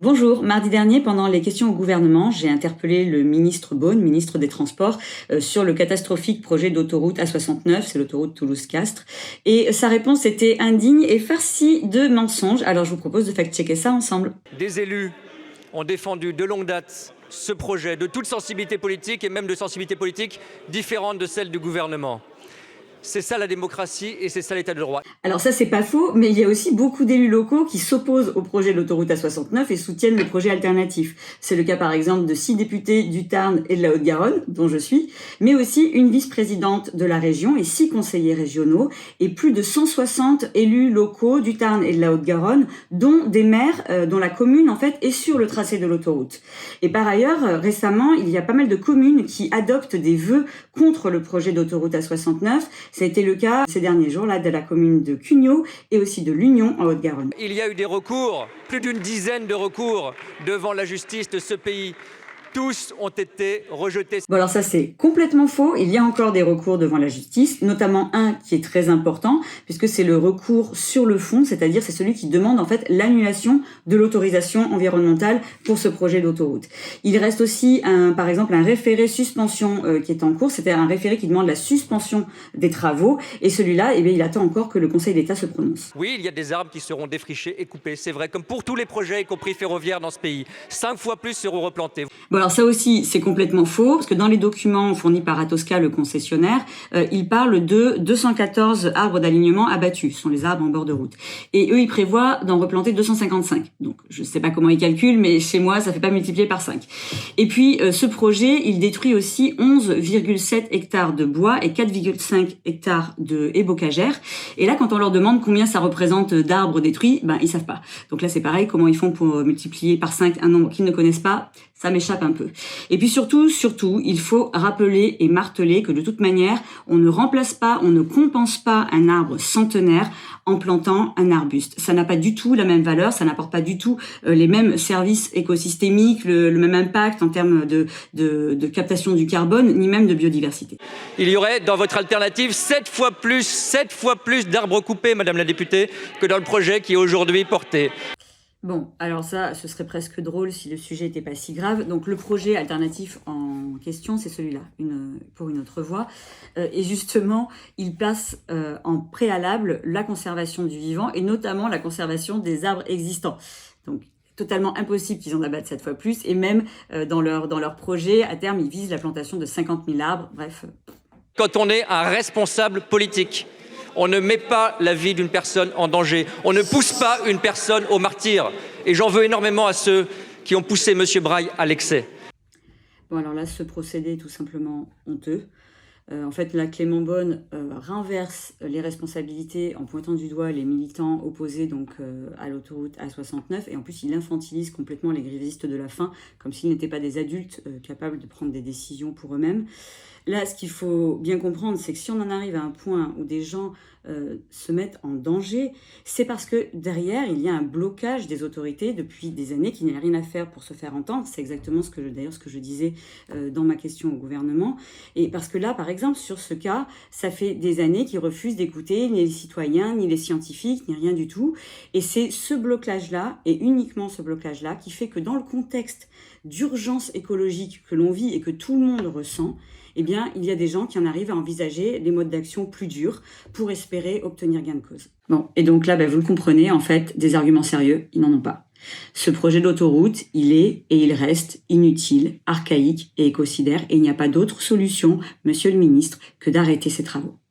Bonjour, mardi dernier, pendant les questions au gouvernement, j'ai interpellé le ministre Beaune, ministre des Transports, sur le catastrophique projet d'autoroute A69, c'est l'autoroute Toulouse-Castres. Et sa réponse était indigne et farcie de mensonges. Alors je vous propose de fact-checker ça ensemble. Des élus ont défendu de longue date ce projet, de toute sensibilité politique et même de sensibilité politique différente de celle du gouvernement. C'est ça la démocratie et c'est ça l'état de droit. Alors ça, c'est pas faux, mais il y a aussi beaucoup d'élus locaux qui s'opposent au projet de l'autoroute A69 et soutiennent le projet alternatif. C'est le cas par exemple de 6 députés du Tarn et de la Haute-Garonne, dont je suis, mais aussi une vice-présidente de la région et 6 conseillers régionaux et plus de 160 élus locaux du Tarn et de la Haute-Garonne, dont des maires dont la commune en fait est sur le tracé de l'autoroute. Et par ailleurs, récemment, il y a pas mal de communes qui adoptent des vœux contre le projet d'autoroute A69. Ça a été le cas ces derniers jours là de la commune de Cugnaux et aussi de l'Union en Haute-Garonne. Il y a eu des recours, plus d'une dizaine de recours devant la justice de ce pays. Tous ont été rejetés. Bon alors ça c'est complètement faux, il y a encore des recours devant la justice, notamment un qui est très important, puisque c'est le recours sur le fond, c'est-à-dire c'est celui qui demande en fait l'annulation de l'autorisation environnementale pour ce projet d'autoroute. Il reste aussi par exemple un référé suspension qui est en cours, c'est-à-dire un référé qui demande la suspension des travaux, et celui-là, il attend encore que le Conseil d'État se prononce. Oui, il y a des arbres qui seront défrichés et coupés, c'est vrai, comme pour tous les projets, y compris ferroviaires dans ce pays. 5 fois plus seront replantés. Bon alors ça aussi c'est complètement faux, parce que dans les documents fournis par Atosca, le concessionnaire, il parle de 214 arbres d'alignement abattus, ce sont les arbres en bord de route. Et eux ils prévoient d'en replanter 255. Donc je sais pas comment ils calculent, mais chez moi ça fait pas multiplier par 5. Et puis ce projet, il détruit aussi 11,7 hectares de bois et 4,5 hectares de haies bocagères. Et là quand on leur demande combien ça représente d'arbres détruits, ils savent pas. Donc là c'est pareil, comment ils font pour multiplier par 5 un nombre qu'ils ne connaissent pas, ça m'échappe un peu. Et puis surtout, il faut rappeler et marteler que de toute manière, on ne remplace pas, on ne compense pas un arbre centenaire en plantant un arbuste. Ça n'a pas du tout la même valeur, ça n'apporte pas du tout les mêmes services écosystémiques, le même impact en termes de captation du carbone, ni même de biodiversité. Il y aurait dans votre alternative 7 fois plus d'arbres coupés, Madame la députée, que dans le projet qui est aujourd'hui porté. Bon, alors ça, ce serait presque drôle si le sujet n'était pas si grave. Donc le projet alternatif en question, c'est celui-là, pour une autre voie. Et justement, il place en préalable la conservation du vivant et notamment la conservation des arbres existants. Donc totalement impossible qu'ils en abattent 7 fois plus. Et même dans leur projet, à terme, ils visent la plantation de 50 000 arbres. Bref. Quand on est un responsable politique, on ne met pas la vie d'une personne en danger. On ne pousse pas une personne au martyre. Et j'en veux énormément à ceux qui ont poussé M. Braille à l'excès. Bon, alors là, ce procédé est tout simplement honteux. En fait, là, Clément Beaune renverse les responsabilités en pointant du doigt les militants opposés donc à l'autoroute A69. Et en plus, il infantilise complètement les grévistes de la faim, comme s'ils n'étaient pas des adultes capables de prendre des décisions pour eux-mêmes. Là, ce qu'il faut bien comprendre, c'est que si on en arrive à un point où des gens se mettent en danger, c'est parce que derrière, il y a un blocage des autorités depuis des années qui n'a rien à faire pour se faire entendre. C'est exactement ce que je disais dans ma question au gouvernement. Et parce que là, par exemple, sur ce cas, ça fait des années qu'ils refusent d'écouter ni les citoyens, ni les scientifiques, ni rien du tout. Et c'est ce blocage-là, et uniquement ce blocage-là, qui fait que dans le contexte d'urgence écologique que l'on vit et que tout le monde ressent, il y a des gens qui en arrivent à envisager des modes d'action plus durs pour espérer obtenir gain de cause. Bon, et donc là, vous le comprenez, en fait, des arguments sérieux, ils n'en ont pas. Ce projet d'autoroute, il est et il reste inutile, archaïque et écocidaire, et il n'y a pas d'autre solution, monsieur le ministre, que d'arrêter ces travaux.